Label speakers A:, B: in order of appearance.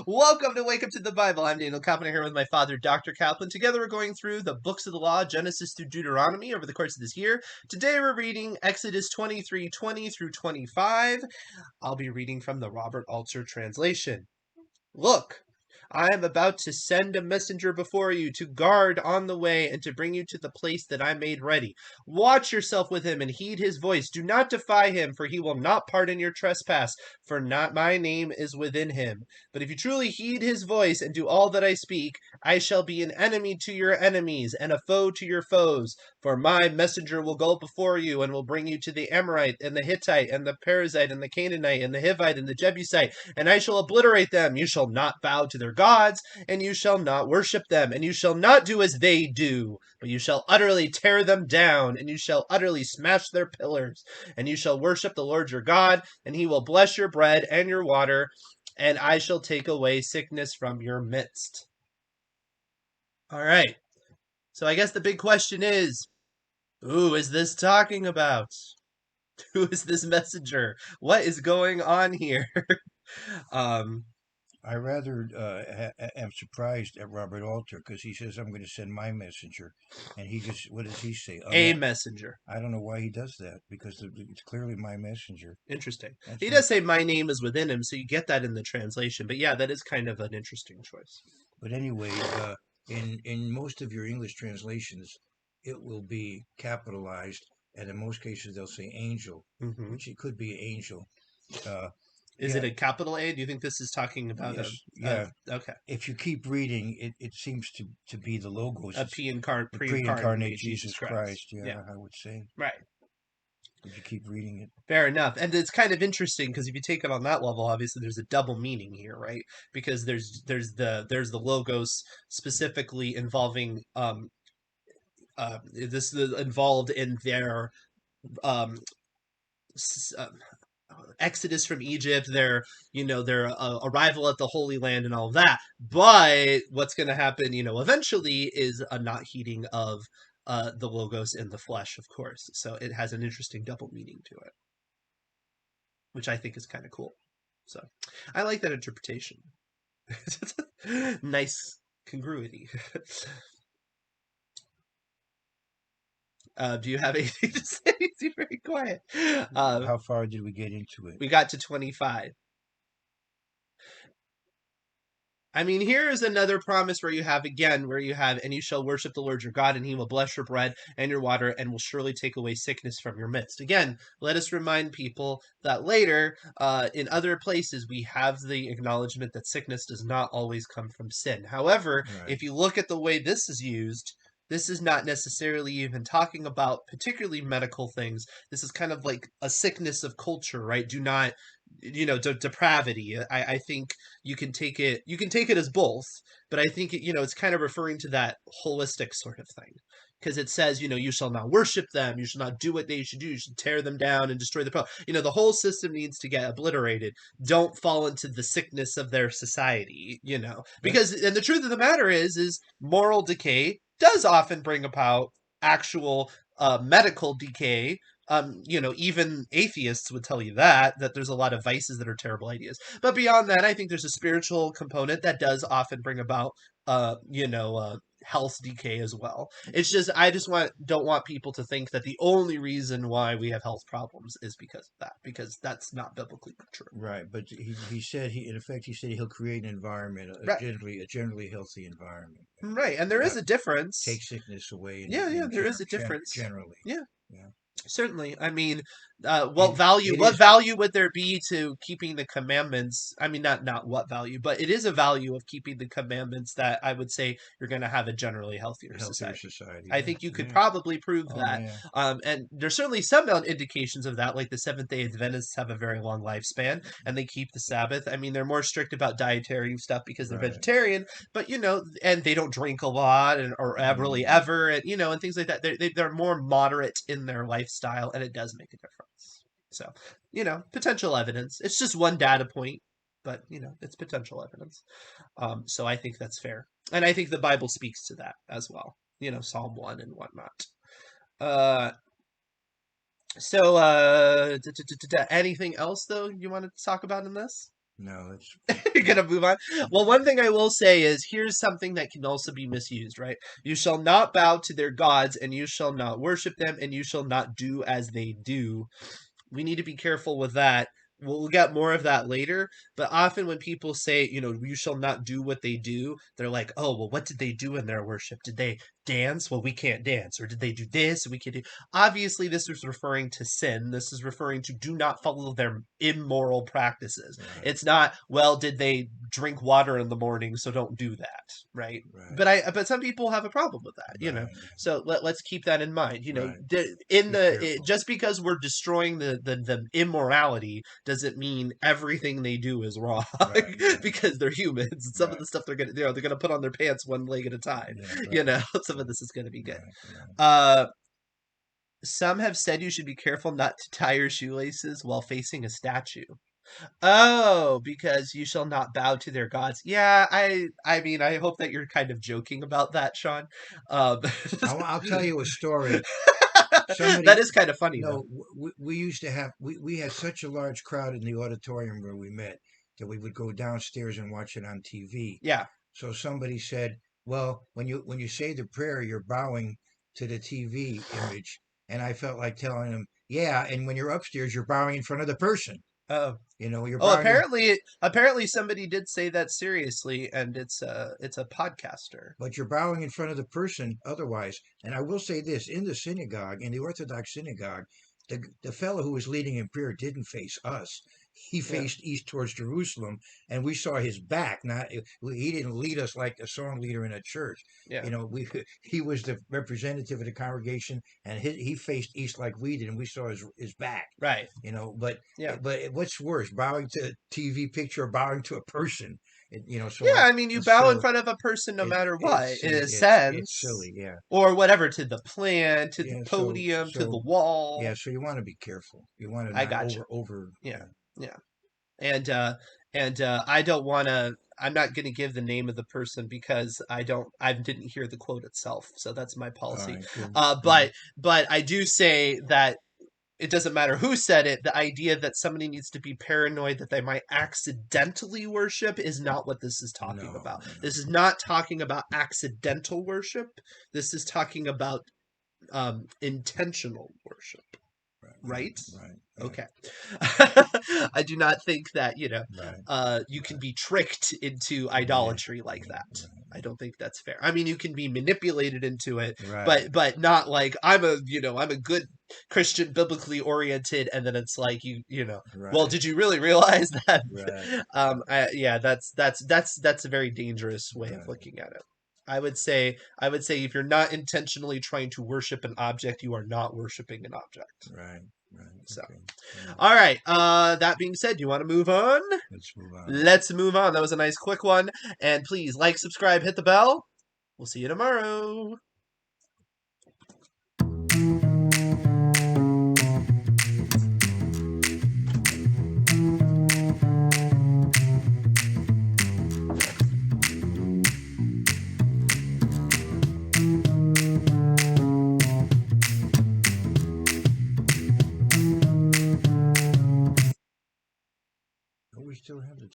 A: Welcome to Wake Up to the Bible. I'm Daniel Kaplan here with my father, Dr. Kaplan. Together we're going through the books of the law, Genesis through Deuteronomy, over the course of this year. Today we're reading Exodus 23:20 through 25. I'll be reading from the Robert Alter translation. Look, I am about to send a messenger before you to guard on the way and to bring you to the place that I made ready. Watch yourself with him and heed his voice. Do not defy him, for he will not pardon your trespass, for not my name is within him. But if you truly heed his voice and do all that I speak, I shall be an enemy to your enemies and a foe to your foes. For my messenger will go before you and will bring you to the Amorite and the Hittite and the Perizzite and the Canaanite and the Hivite and the Jebusite, and I shall obliterate them. You shall not bow to their gods, and you shall not worship them, and you shall not do as they do, but you shall utterly tear them down, and you shall utterly smash their pillars, and you shall worship the Lord your God, and he will bless your bread and your water, and I shall take away sickness from your midst. All right. So I guess the big question is, who is this talking about? Who is this messenger? What is going on here?
B: I rather am surprised at Robert Alter because he says, I'm going to send my messenger. And he just, what does he say?
A: A messenger.
B: I don't know why he does that because it's clearly my messenger.
A: Interesting.
B: That's
A: He does say my name is within him, so you get that in the translation. But yeah, that is kind of an interesting choice.
B: But anyway, in most of your English translations, it will be capitalized. And in most cases, they'll say angel, which it could be angel.
A: Is it a capital A? Do you think this is talking about
B: okay. If you keep reading, it seems to be the logos.
A: A
B: pre-incarnate Jesus Christ. Yeah, I would say.
A: Right.
B: If you keep reading it.
A: Fair enough. And it's kind of interesting because if you take it on that level, obviously there's a double meaning here, right? Because there's the logos specifically involving this is involved in their um exodus from Egypt, their arrival at the Holy Land, and all of that. But what's going to happen, eventually, is a not heeding of the logos in the flesh, of course. So it has an interesting double meaning to it, which I think is kind of cool. So I like that interpretation. Nice congruity. Do you have anything to say? It's very quiet.
B: How far did we get into it?
A: We got to 25. I mean, here is another promise where you have, and you shall worship the Lord your God, and he will bless your bread and your water, and will surely take away sickness from your midst. Again, let us remind people that later, in other places, we have the acknowledgement that sickness does not always come from sin. However, if you look at the way this is used, this is not necessarily even talking about particularly medical things. This is kind of like a sickness of culture, right? Do not, depravity. I think you can take it as both, but I think it's kind of referring to that holistic sort of thing. Because it says, you shall not worship them, you shall not do what they should do, you should tear them down and destroy the power. The whole system needs to get obliterated. Don't fall into the sickness of their society, because, and the truth of the matter is moral decay does often bring about actual medical decay. Even atheists would tell you that there's a lot of vices that are terrible ideas. But beyond that, I think there's a spiritual component that does often bring about, health decay as well. It's just, don't want people to think that the only reason why we have health problems is because of that, because that's not biblically true.
B: Right, but he said he'll create an environment, a generally healthy environment.
A: Right, and there is a difference.
B: Take sickness away.
A: There is a difference.
B: Generally.
A: Yeah.
B: Yeah.
A: Certainly. I mean, what value would there be to keeping the commandments? I mean, not what value, but it is a value of keeping the commandments that I would say you're going to have a generally healthier society. I think you could probably prove that.
B: Yeah.
A: And there's certainly some indications of that, like the Seventh-day Adventists have a very long lifespan and they keep the Sabbath. I mean, they're more strict about dietary stuff because they're vegetarian, but and they don't drink a lot or really ever, and and things like that. They're more moderate in their lifestyle, and it does make a difference. So, potential evidence. It's just one data point, but it's potential evidence. So I think that's fair, and I think the Bible speaks to that as well. Psalm 1 and whatnot. So anything else though you wanted to talk about in this?
B: No, it's
A: You're gonna move on. Well, one thing I will say is here's something that can also be misused, right? You shall not bow to their gods, and you shall not worship them, and you shall not do as they do. We need to be careful with that. We'll get more of that later, but often when people say, you shall not do what they do, they're like, oh, well, what did they do in their worship? Did they dance? Well, we can't dance. Or did they do this? We can't do. Obviously, this is referring to sin. This is referring to do not follow their immoral practices.
B: right.
A: It's not, well, did they drink water in the morning? So don't do that, right?
B: Right.
A: But some people have a problem with that.
B: Right.
A: So let's keep that in mind.
B: Right.
A: In
B: Be careful.
A: just because we're destroying the immorality doesn't mean everything they do is wrong.
B: Right.
A: Because they're humans. And some of
B: Right.
A: the stuff they're gonna put on their pants one leg at a time.
B: Yeah. Right.
A: Some of this is gonna be good.
B: Right.
A: Uh, some have said you should be careful not to tie your shoelaces while facing a statue. Oh, because you shall not bow to their gods. Yeah, I mean, I hope that you're kind of joking about that, Sean. Um,
B: I'll tell you a story.
A: that
B: Somebody,
A: is kind of funny, though.
B: no, we used to have, we had such a large crowd in the auditorium where we met that we would go downstairs and watch it on TV.
A: Yeah.
B: So somebody said, well, when you say the prayer, you're bowing to the TV image. And I felt like telling him, yeah, and when you're upstairs, you're bowing in front of the person.
A: Oh.
B: You're
A: Oh,
B: bowing.
A: apparently somebody did say that seriously, and it's a podcaster.
B: But you're bowing in front of the person otherwise. And I will say this, in the synagogue, in the Orthodox synagogue, the fellow who was leading in prayer didn't face us. He
A: Yeah.
B: faced east towards Jerusalem, and we saw his back. Not he didn't lead us like a song leader in a church.
A: Yeah.
B: We he was the representative of the congregation, and he faced east like we did, and we saw his back.
A: Right.
B: But
A: Yeah.
B: but what's worse, bowing to a TV picture or bowing to a person? So
A: Yeah, I mean, you bow in front of a person no matter what, in a
B: it's
A: sense,
B: silly, yeah.
A: or whatever, to the plant, to the
B: Yeah,
A: podium, to the wall.
B: yeah, so you want to be careful. You want to
A: I
B: not
A: gotcha.
B: over.
A: Yeah, yeah, and I don't want to. I'm not going to give the name of the person because I didn't hear the quote itself, so that's my policy.
B: All right, good.
A: But I do say that it doesn't matter who said it. The idea that somebody needs to be paranoid that they might accidentally worship is not what this is talking about.
B: No.
A: This is not talking about accidental worship. This is talking about intentional worship. Right?
B: Right.
A: Okay. I do not think that, you can be tricked into idolatry like that. I don't think that's fair. I mean, you can be manipulated into it,
B: Right.
A: but not like I'm a good Christian, biblically oriented, and then it's like
B: Right.
A: well, did you really realize that?
B: Right.
A: That's a very dangerous way of looking at it. I would say if you're not intentionally trying to worship an object, you are not worshiping an object.
B: Right.
A: So,
B: Okay. Yeah.
A: all right. That being said, do you want to move on?
B: Let's move on.
A: Let's move on. That was a nice quick one. And please like, subscribe, hit the bell. We'll see you tomorrow.